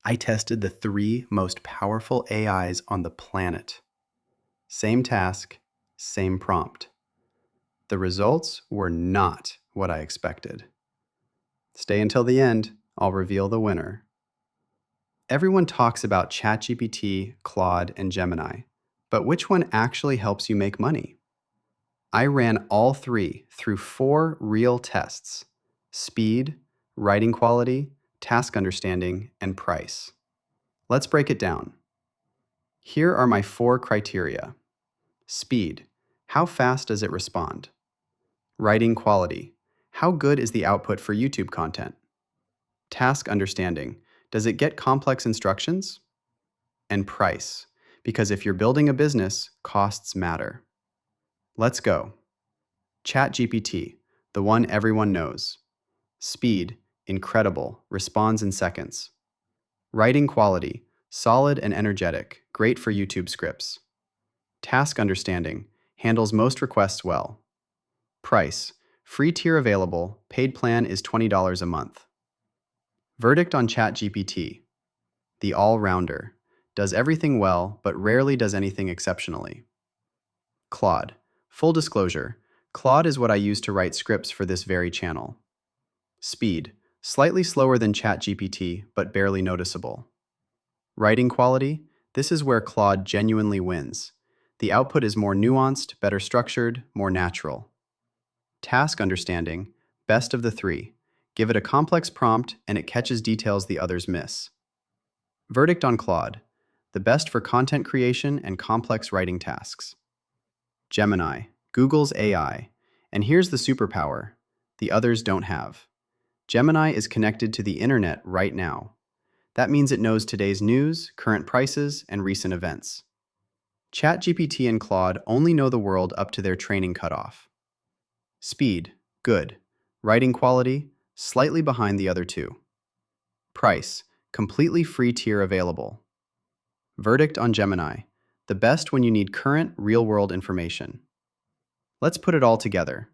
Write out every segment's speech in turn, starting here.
I tested the three most powerful AIs on the planet. Same task, same prompt. The results were not what I expected. Stay until the end, I'll reveal the winner. Everyone talks about ChatGPT, Claude, and Gemini, but which one actually helps you make money? I ran all three through 4 real tests: speed, writing quality, task understanding, and price. Let's break it down. Here are my 4 criteria. Speed. How fast does it respond? Writing quality. How good is the output for YouTube content? Task understanding. Does it get complex instructions? And price. Because if you're building a business, costs matter. Let's go. ChatGPT, the one everyone knows. Speed. Incredible. Responds in seconds. Writing quality. Solid and energetic. Great for YouTube scripts. Task understanding. Handles most requests well. Price. Free tier available. Paid plan is $20 a month. Verdict on ChatGPT. The all-rounder. Does everything well, but rarely does anything exceptionally. Claude. Full disclosure, Claude is what I use to write scripts for this very channel. Speed. Slightly slower than ChatGPT, but barely noticeable. Writing quality. This is where Claude genuinely wins. The output is more nuanced, better structured, more natural. Task understanding. Best of the 3. Give it a complex prompt, and it catches details the others miss. Verdict on Claude. The best for content creation and complex writing tasks. Gemini, Google's AI. And here's the superpower the others don't have. Gemini is connected to the internet right now. That means it knows today's news, current prices, and recent events. ChatGPT and Claude only know the world up to their training cutoff. Speed, good. Writing quality, slightly behind the other 2. Price, completely free tier available. Verdict on Gemini, the best when you need current, real-world information. Let's put it all together.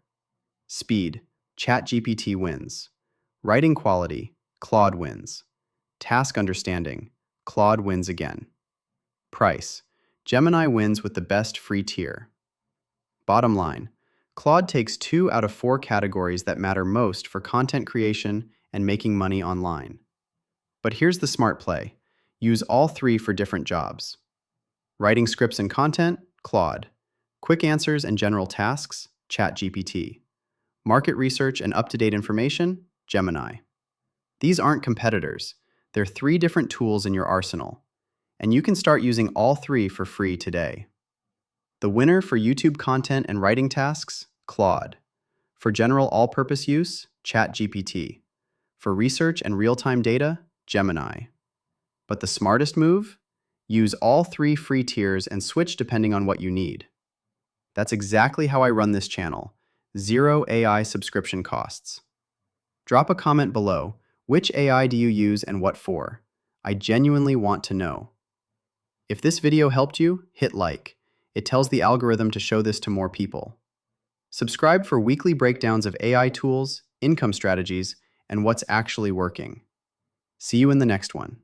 Speed, ChatGPT wins. Writing quality, Claude wins. Task understanding, Claude wins again. Price, Gemini wins with the best free tier. Bottom line, Claude takes 2 out of 4 categories that matter most for content creation and making money online. But here's the smart play. Use all 3 for different jobs. Writing scripts and content, Claude. Quick answers and general tasks, ChatGPT. Market research and up-to-date information, Gemini. These aren't competitors. They're 3 different tools in your arsenal. And you can start using all 3 for free today. The winner for YouTube content and writing tasks, Claude. For general all-purpose use, ChatGPT. For research and real-time data, Gemini. But the smartest move? Use all 3 free tiers and switch depending on what you need. That's exactly how I run this channel. 0 AI subscription costs. Drop a comment below. Which AI do you use and what for? I genuinely want to know. If this video helped you, hit like. It tells the algorithm to show this to more people. Subscribe for weekly breakdowns of AI tools, income strategies, and what's actually working. See you in the next one.